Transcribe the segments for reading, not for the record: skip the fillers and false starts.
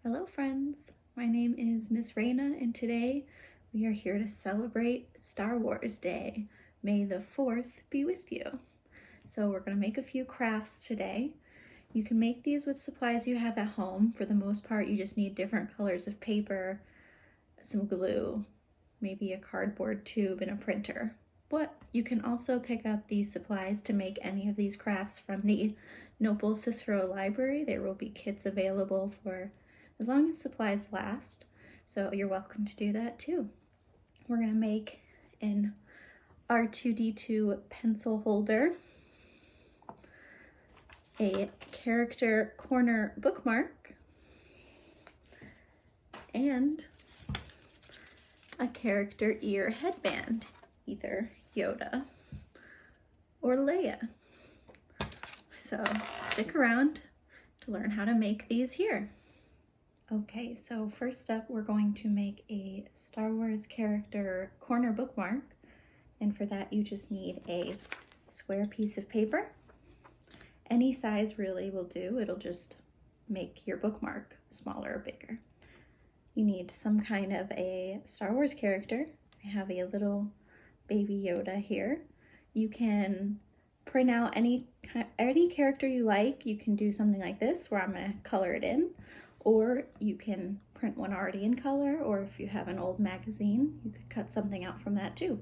Hello friends, my name is Miss Raena and today we are here to celebrate Star Wars Day. May the 4th be with you. So we're going to make a few crafts today. You can make these with supplies you have at home. For the most part, you just need different colors of paper, some glue, maybe a cardboard tube and a printer. But you can also pick up these supplies to make any of these crafts from the NOPL Cicero library. There will be kits available for as long as supplies last, so you're welcome to do that too. We're gonna make an R2D2 pencil holder, a character corner bookmark, and a character ear headband, either Yoda or Leia. So stick around to learn how to make these here. Okay, so first up we're going to make a Star Wars character corner bookmark, and for that you just need a square piece of paper. Any size really will do, it'll just make your bookmark smaller or bigger. You need some kind of a Star Wars character. I have a little baby Yoda here. You can print out any character you like. You can do something like this where I'm going to color it in. Or you can print one already in color, or if you have an old magazine, you could cut something out from that too.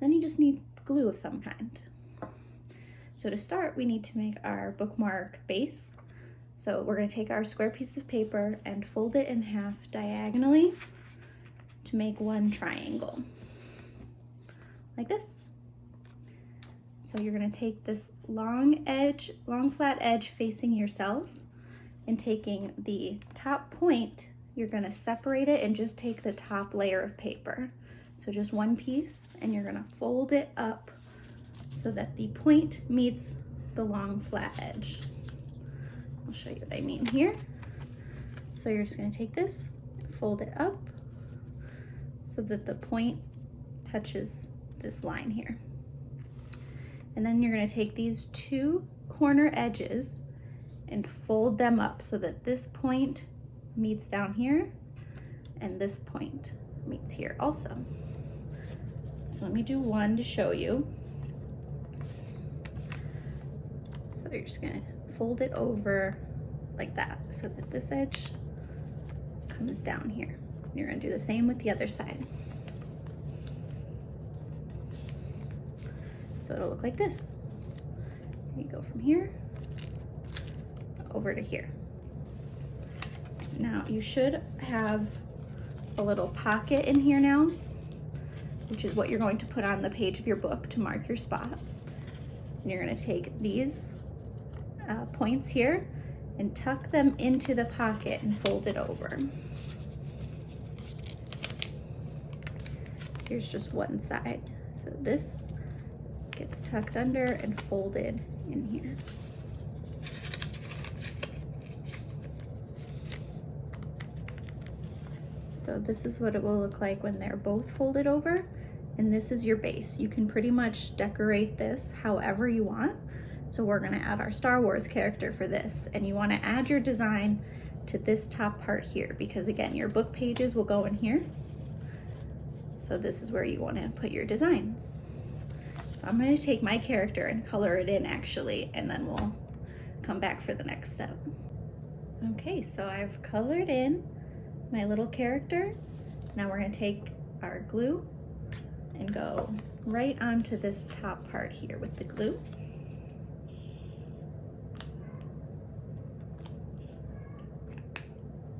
Then you just need glue of some kind. So to start, we need to make our bookmark base. So we're going to take our square piece of paper and fold it in half diagonally to make one triangle, like this. So you're going to take this long flat edge facing yourself, and taking the top point, you're gonna separate it and just take the top layer of paper. So just one piece, and you're gonna fold it up so that the point meets the long flat edge. I'll show you what I mean here. So you're just gonna take this, fold it up so that the point touches this line here. And then you're gonna take these two corner edges and fold them up so that this point meets down here and this point meets here also. So let me do one to show you. So you're just gonna fold it over like that so that this edge comes down here. You're gonna do the same with the other side. So it'll look like this. You go from here over to here. Now you should have a little pocket in here now, which is what you're going to put on the page of your book to mark your spot. And you're going to take these points here and tuck them into the pocket and fold it over. Here's just one side. So this gets tucked under and folded in here. So this is what it will look like when they're both folded over, and this is your base. You can pretty much decorate this however you want. So we're gonna add our Star Wars character for this, and you wanna add your design to this top part here, because again, your book pages will go in here. So this is where you wanna put your designs. So I'm gonna take my character and color it in actually, and then we'll come back for the next step. Okay, so I've colored in my little character. Now we're going to take our glue and go right onto this top part here with the glue.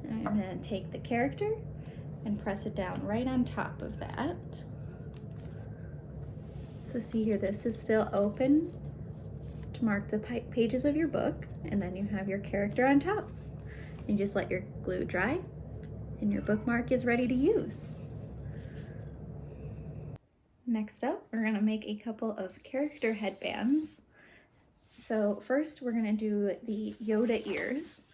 And I'm going to take the character and press it down right on top of that. So see here, this is still open to mark the pages of your book, and then you have your character on top. You just let your glue dry, and your bookmark is ready to use. Next up, we're gonna make a couple of character headbands. So first we're gonna do the Yoda ears.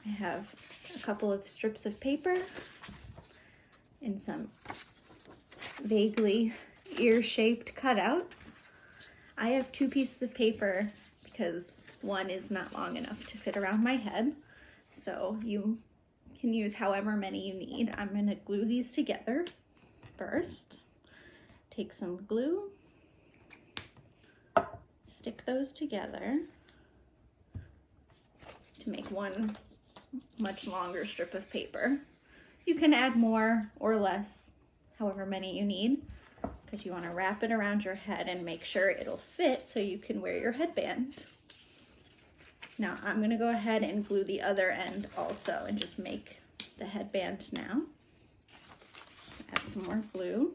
I have a couple of strips of paper and some vaguely ear-shaped cutouts. I have two pieces of paper because one is not long enough to fit around my head. So you can use however many you need. I'm gonna glue these together first. Take some glue, stick those together to make one much longer strip of paper. You can add more or less, however many you need, because you want to wrap it around your head and make sure it'll fit so you can wear your headband. Now I'm going to go ahead and glue the other end also and just make the headband now. Add some more glue.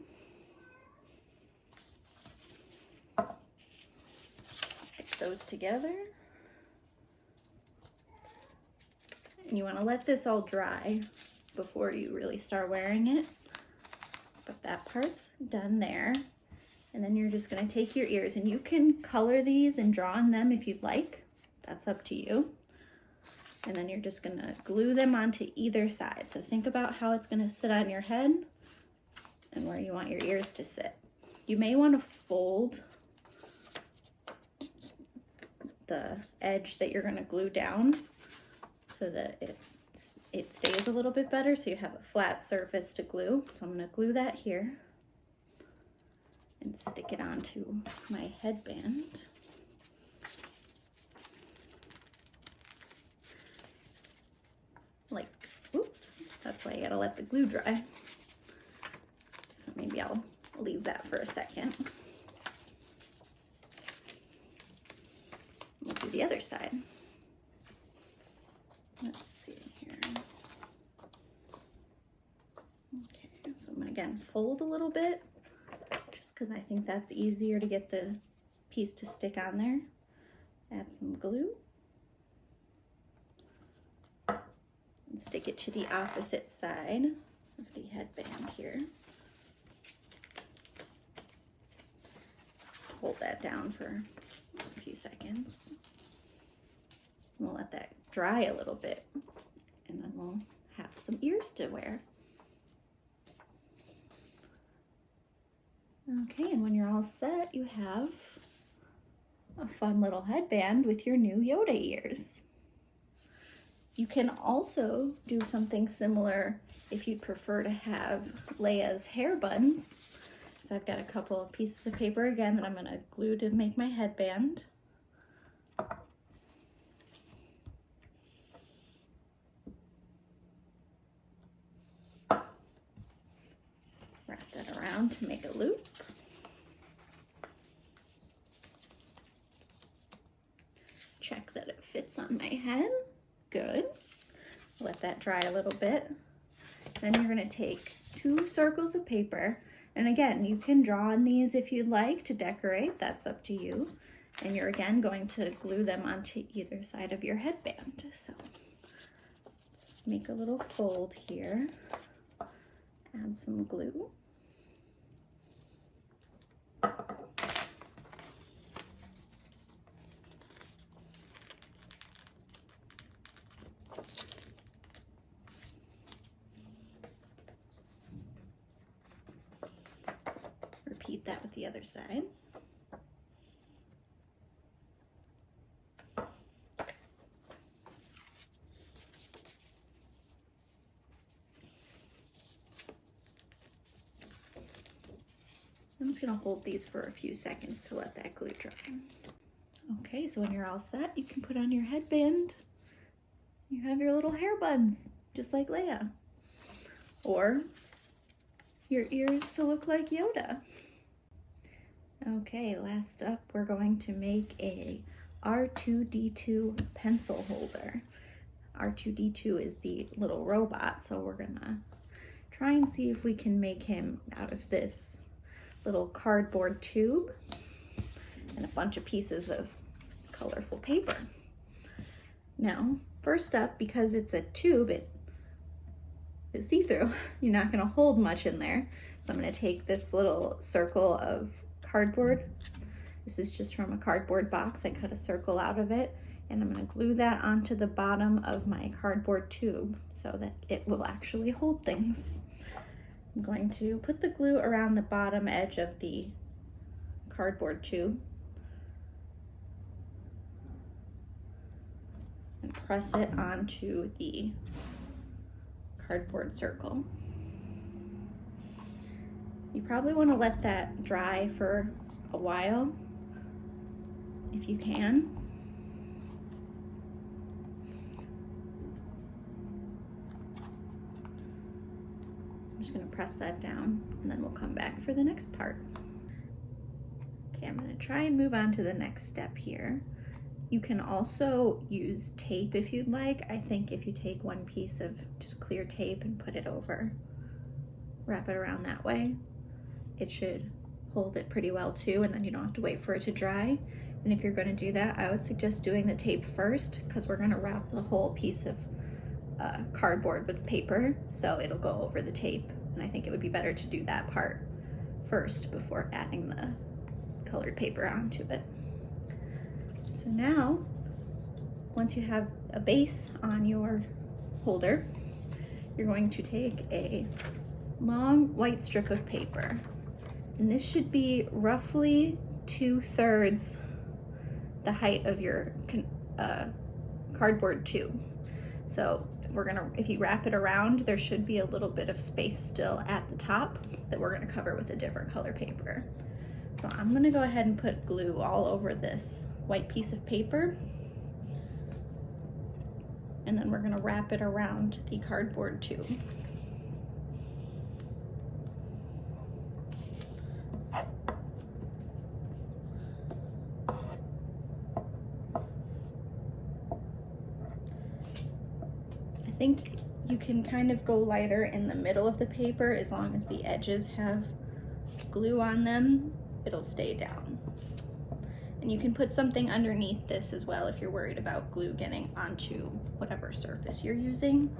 Stick those together. And you want to let this all dry before you really start wearing it. But that part's done there. And then you're just going to take your ears, and you can color these and draw on them if you'd like. That's up to you. And then you're just going to glue them onto either side. So think about how it's going to sit on your head and where you want your ears to sit. You may want to fold the edge that you're going to glue down so that it stays a little bit better, so you have a flat surface to glue. So I'm going to glue that here and stick it onto my headband. Like, oops, that's why you gotta let the glue dry. So maybe I'll leave that for a second. We'll do the other side. Let's see here. Okay, so I'm gonna again fold a little bit just because I think that's easier to get the piece to stick on there. Add some glue. And stick it to the opposite side of the headband here. Hold that down for a few seconds. We'll let that dry a little bit, and then we'll have some ears to wear. Okay, and when you're all set, you have a fun little headband with your new Yoda ears. You can also do something similar if you'd prefer to have Leia's hair buns. So I've got a couple of pieces of paper again that I'm going to glue to make my headband. Wrap that around to make a loop. Check that it fits on my head. Good. Let that dry a little bit. Then you're going to take 2 circles of paper, and again, you can draw on these if you'd like to decorate. That's up to you. And you're again going to glue them onto either side of your headband. So let's make a little fold here. Add some glue. Repeat that with the other side. I'm just going to hold these for a few seconds to let that glue dry. Okay, so when you're all set, you can put on your headband. You have your little hair buns, just like Leia. Or your ears to look like Yoda. Okay, last up, we're going to make a R2-D2 pencil holder. R2-D2 is the little robot, so we're gonna try and see if we can make him out of this little cardboard tube and a bunch of pieces of colorful paper. Now, first up, because it's a tube, it is see-through. You're not gonna hold much in there. So I'm gonna take this little circle of cardboard. This is just from a cardboard box. I cut a circle out of it, and I'm gonna glue that onto the bottom of my cardboard tube so that it will actually hold things. I'm going to put the glue around the bottom edge of the cardboard tube and press it onto the cardboard circle. You probably want to let that dry for a while, if you can. I'm just going to press that down, and then we'll come back for the next part. Okay, I'm going to try and move on to the next step here. You can also use tape if you'd like. I think if you take one piece of just clear tape and put it over, wrap it around that way, it should hold it pretty well too, and then you don't have to wait for it to dry. And if you're going to do that, I would suggest doing the tape first, because we're going to wrap the whole piece of cardboard with paper, so it'll go over the tape, and I think it would be better to do that part first before adding the colored paper onto it. So now, once you have a base on your holder, you're going to take a long white strip of paper, and this should be roughly 2/3 the height of your cardboard tube. So if you wrap it around, there should be a little bit of space still at the top that we're gonna cover with a different color paper. So I'm gonna go ahead and put glue all over this white piece of paper, and then we're gonna wrap it around the cardboard tube. I think you can kind of go lighter in the middle of the paper. As long as the edges have glue on them, it'll stay down. And you can put something underneath this as well if you're worried about glue getting onto whatever surface you're using.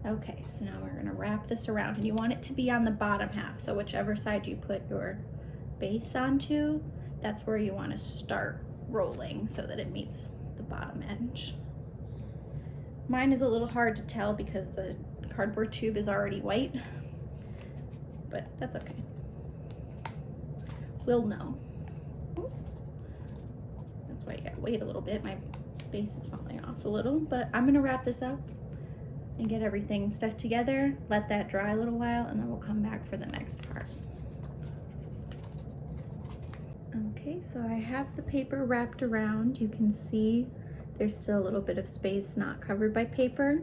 Okay, so now we're gonna wrap this around, and you want it to be on the bottom half. So whichever side you put your base onto, that's where you want to start rolling so that it meets the bottom edge. Mine is a little hard to tell because the cardboard tube is already white, but that's okay. We'll know. That's why you gotta wait a little bit. My base is falling off a little, but I'm gonna wrap this up and get everything stuck together, let that dry a little while, and then we'll come back for the next part. Okay, so I have the paper wrapped around. You can see there's still a little bit of space not covered by paper.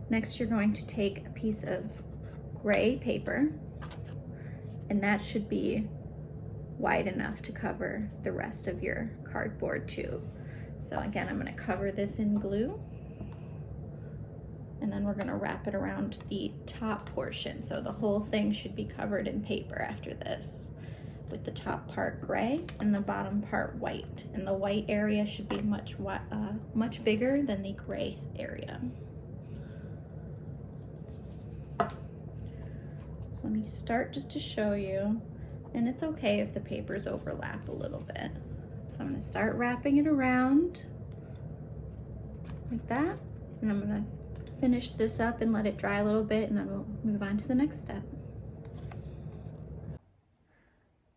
Next, you're going to take a piece of gray paper, and that should be wide enough to cover the rest of your cardboard tube. So again, I'm gonna cover this in glue, and then we're gonna wrap it around the top portion. So the whole thing should be covered in paper after this, with the top part gray and the bottom part white. And the white area should be much bigger than the gray area. So let me start just to show you, and it's okay if the papers overlap a little bit. So I'm gonna start wrapping it around like that, and I'm gonna finish this up and let it dry a little bit, and then we'll move on to the next step.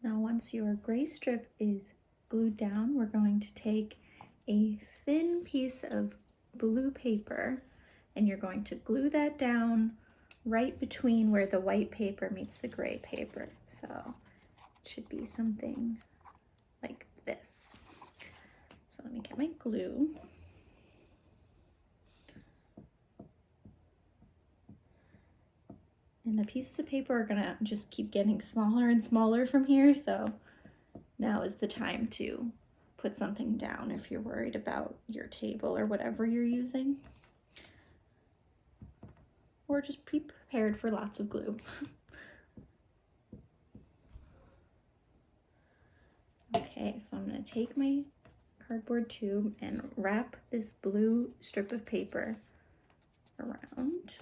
Now, once your gray strip is glued down, we're going to take a thin piece of blue paper, and you're going to glue that down right between where the white paper meets the gray paper. So it should be something like this. So let me get my glue. And the pieces of paper are gonna just keep getting smaller and smaller from here, so now is the time to put something down if you're worried about your table or whatever you're using. Or just be prepared for lots of glue. Okay, so I'm gonna take my cardboard tube and wrap this blue strip of paper around.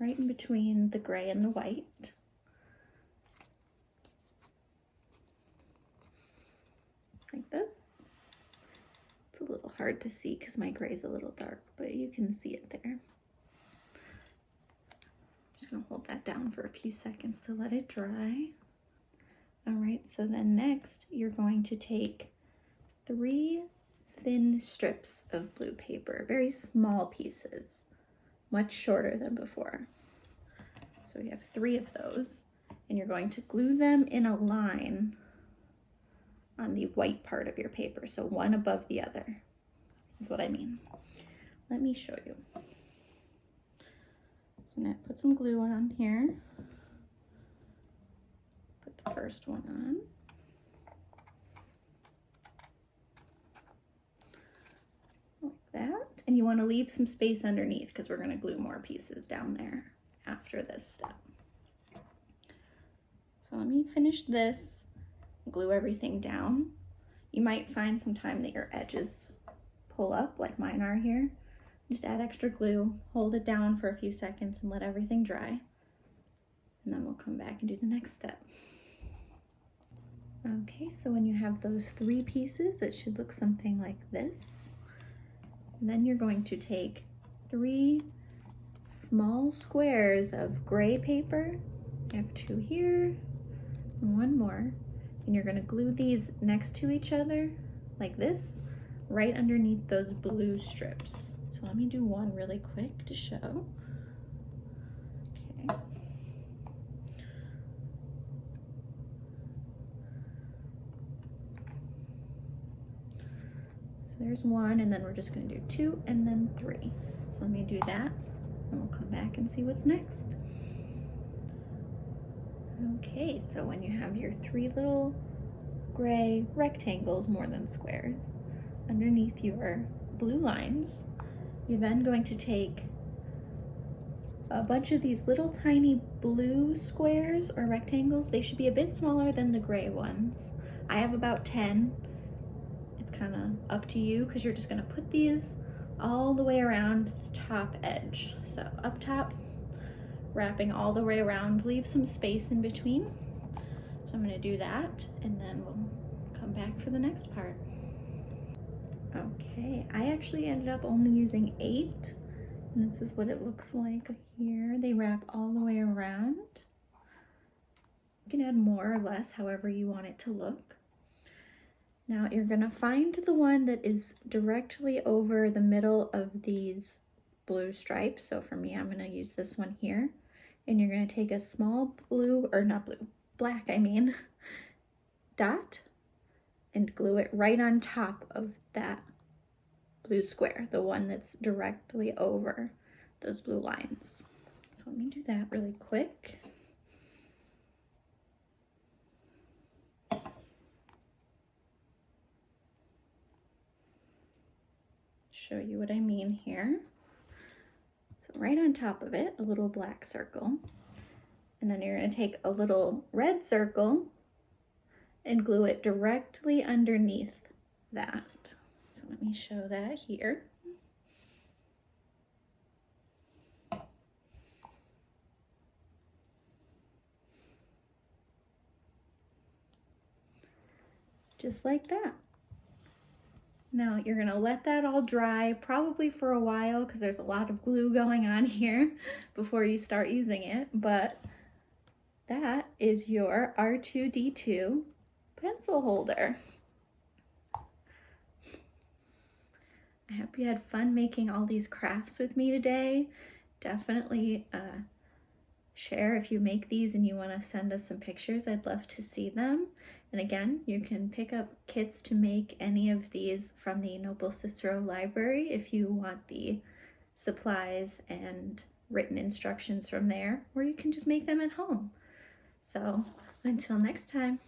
Right in between the gray and the white. Like this. It's a little hard to see because my gray is a little dark, but you can see it there. I'm just gonna hold that down for a few seconds to let it dry. All right, so then next you're going to take 3 thin strips of blue paper, very small pieces, much shorter than before. So we have 3 of those, and you're going to glue them in a line on the white part of your paper, so one above the other is what I mean. Let me show you. So I'm gonna put some glue on here. Put the first one on. Like that. And you want to leave some space underneath because we're going to glue more pieces down there after this step. So let me finish this, glue everything down. You might find sometime that your edges pull up like mine are here. Just add extra glue, hold it down for a few seconds and let everything dry. And then we'll come back and do the next step. Okay, so when you have those 3 pieces, it should look something like this. And then you're going to take 3 small squares of gray paper. You have 2 here and 1 more. And you're going to glue these next to each other like this, right underneath those blue strips. So let me do one really quick to show. Okay. So there's 1, and then we're just going to do 2 and then 3. So let me do that, and we'll come back and see what's next. Okay, so when you have your 3 little gray rectangles, more than squares, underneath your blue lines, you're then going to take a bunch of these little tiny blue squares or rectangles. They should be a bit smaller than the gray ones. I have about 10. It's kind of up to you because you're just going to put these all the way around the top edge. So up top, wrapping all the way around, leave some space in between. So I'm going to do that, and then we'll come back for the next part. Okay, I actually ended up only using 8, and this is what it looks like here. They wrap all the way around. You can add more or less, however you want it to look. Now you're gonna find the one that is directly over the middle of these blue stripes. So for me, I'm gonna use this one here. And you're gonna take a small black dot, and glue it right on top of that blue square, the one that's directly over those blue lines. So let me do that really quick. Show you what I mean here. So right on top of it, a little black circle. And then you're going to take a little red circle and glue it directly underneath that. So let me show that here. Just like that. Now you're gonna let that all dry, probably for a while because there's a lot of glue going on here before you start using it, but that is your R2-D2 pencil holder. I hope you had fun making all these crafts with me today. Definitely share if you make these and you want to send us some pictures. I'd love to see them. And again, you can pick up kits to make any of these from the NOPL Cicero library if you want the supplies and written instructions from there, or you can just make them at home. So until next time.